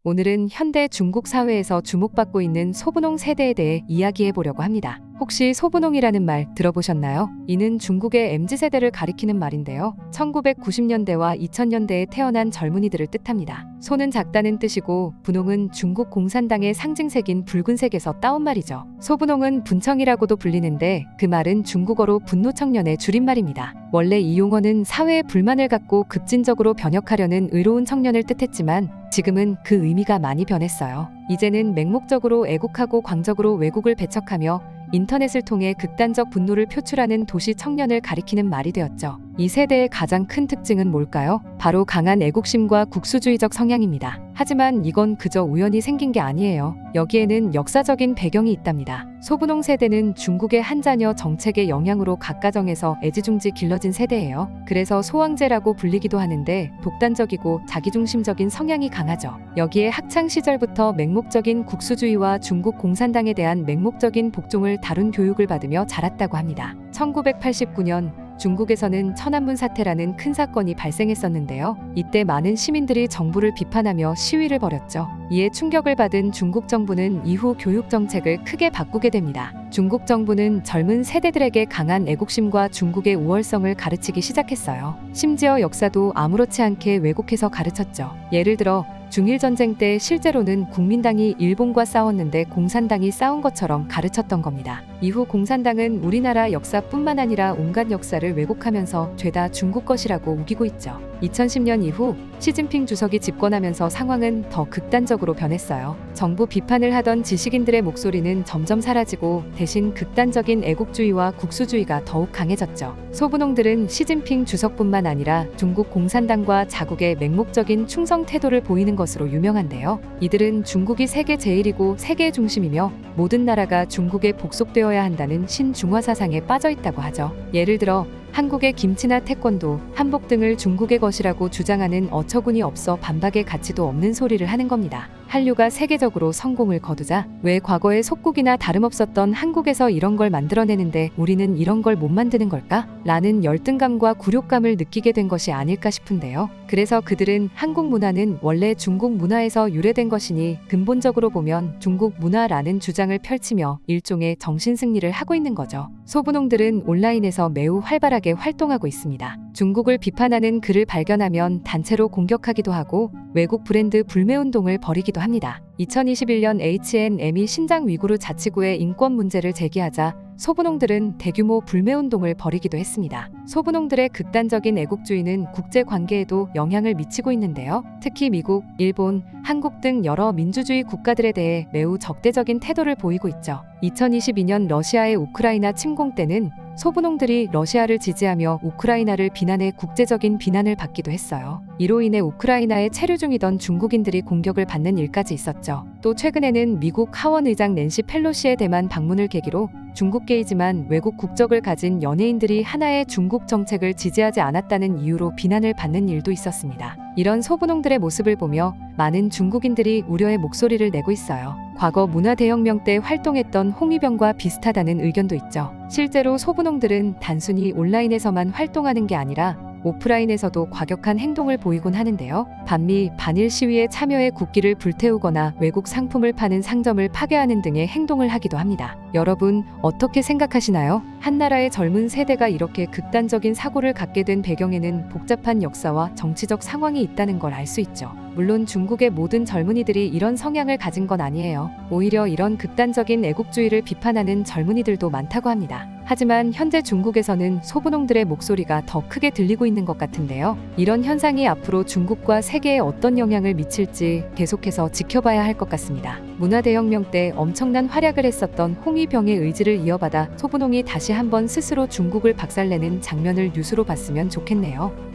오늘은 현대 중국 사회에서 주목받고 있는 소분홍 세대에 대해 이야기해 보려고 합니다. 혹시 소분홍이라는 말 들어보셨나요? 이는 중국의 MZ세대를 가리키는 말인데요. 1990년대와 2000년대에 태어난 젊은이들을 뜻합니다. 소는 작다는 뜻이고 분홍은 중국 공산당의 상징색인 붉은색에서 따온 말이죠. 소분홍은 분청이라고도 불리는데 그 말은 중국어로 분노청년의 줄임말입니다. 원래 이 용어는 사회에 불만을 갖고 급진적으로 변혁하려는 의로운 청년을 뜻했지만 지금은 그 의미가 많이 변했어요. 이제는 맹목적으로 애국하고 광적으로 외국을 배척하며 인터넷을 통해 극단적 분노를 표출하는 도시 청년을 가리키는 말이 되었죠. 이 세대의 가장 큰 특징은 뭘까요? 바로 강한 애국심과 국수주의적 성향입니다. 하지만 이건 그저 우연히 생긴 게 아니에요. 여기에는 역사적인 배경이 있답니다. 소분홍 세대는 중국의 한자녀 정책의 영향으로 각 가정에서 애지중지 길러진 세대예요. 그래서 소왕제라고 불리기도 하는데 독단적이고 자기중심적인 성향이 강하죠. 여기에 학창 시절부터 맹목적인 국수주의와 중국 공산당에 대한 맹목적인 복종을 다룬 교육을 받으며 자랐다고 합니다. 1989년 중국에서는 천안문 사태라는 큰 사건이 발생했었는데요. 이때 많은 시민들이 정부를 비판하며 시위를 벌였죠. 이에 충격을 받은 중국 정부는 이후 교육 정책을 크게 바꾸게 됩니다. 중국 정부는 젊은 세대들에게 강한 애국심과 중국의 우월성을 가르치기 시작했어요. 심지어 역사도 아무렇지 않게 왜곡해서 가르쳤죠. 예를 들어 중일전쟁 때 실제로는 국민당이 일본과 싸웠는데 공산당이 싸운 것처럼 가르쳤던 겁니다. 이후 공산당은 우리나라 역사뿐만 아니라 온갖 역사를 왜곡하면서 죄다 중국 것이라고 우기고 있죠. 2010년 이후 시진핑 주석이 집권하면서 상황은 더 극단적으로 변했어요. 정부 비판을 하던 지식인들의 목소리는 점점 사라지고 대신 극단적인 애국주의와 국수주의가 더욱 강해졌죠. 소분홍들은 시진핑 주석뿐만 아니라 중국 공산당과 자국의 맹목적인 충성 태도를 보이는 것으로 유명한데요. 이들은 중국이 세계 제일이고 세계의 중심이며 모든 나라가 중국에 복속되어야 한다는 신중화 사상에 빠져 있다고 하죠. 예를 들어 한국의 김치나 태권도, 한복 등을 중국의 것이라고 주장하는 어처구니 없어 반박의 가치도 없는 소리를 하는 겁니다. 한류가 세계적으로 성공을 거두자 왜 과거에 속국이나 다름없었던 한국에서 이런 걸 만들어내는데 우리는 이런 걸 못 만드는 걸까? 라는 열등감과 굴욕감을 느끼게 된 것이 아닐까 싶은데요. 그래서 그들은 한국 문화는 원래 중국 문화에서 유래된 것이니 근본적으로 보면 중국 문화라는 주장을 펼치며 일종의 정신승리를 하고 있는 거죠. 소분홍들은 온라인에서 매우 활발하게 활동하고 있습니다. 중국을 비판하는 글을 발견하면 단체로 공격하기도 하고 외국 브랜드 불매운동을 벌이기도 합니다. 2021년 H&M이 신장 위구르 자치구의 인권 문제를 제기하자 소분홍들은 대규모 불매운동을 벌이기도 했습니다. 소분홍들의 극단적인 애국주의는 국제관계에도 영향을 미치고 있는데요. 특히 미국, 일본, 한국 등 여러 민주주의 국가들에 대해 매우 적대적인 태도를 보이고 있죠. 2022년 러시아의 우크라이나 침공 때는 소분홍들이 러시아를 지지하며 우크라이나를 비난해 국제적인 비난을 받기도 했어요. 이로 인해 우크라이나에 체류 중이던 중국인들이 공격을 받는 일까지 있었죠. 또 최근에는 미국 하원 의장 낸시 펠로시의 대만 방문을 계기로 중국계이지만 외국 국적을 가진 연예인들이 하나의 중국 정책을 지지하지 않았다는 이유로 비난을 받는 일도 있었습니다. 이런 소분홍들의 모습을 보며 많은 중국인들이 우려의 목소리를 내고 있어요. 과거 문화대혁명 때 활동했던 홍위병과 비슷하다는 의견도 있죠. 실제로 소분홍들은 단순히 온라인에서만 활동하는 게 아니라 오프라인에서도 과격한 행동을 보이곤 하는데요. 반미 반일 시위에 참여해 국기를 불태우거나 외국 상품을 파는 상점을 파괴하는 등의 행동을 하기도 합니다. 여러분 어떻게 생각하시나요? 한 나라의 젊은 세대가 이렇게 극단적인 사고를 갖게 된 배경에는 복잡한 역사와 정치적 상황이 있다는 걸 알 수 있죠. 물론 중국의 모든 젊은이들이 이런 성향을 가진 건 아니에요. 오히려 이런 극단적인 애국주의를 비판하는 젊은이들도 많다고 합니다. 하지만 현재 중국에서는 소분홍들의 목소리가 더 크게 들리고 있는 것 같은데요. 이런 현상이 앞으로 중국과 세계에 어떤 영향을 미칠지 계속해서 지켜봐야 할 것 같습니다. 문화대혁명 때 엄청난 활약을 했었던 홍위병의 의지를 이어받아 소분홍이 다시 한번 스스로 중국을 박살내는 장면을 뉴스로 봤으면 좋겠네요.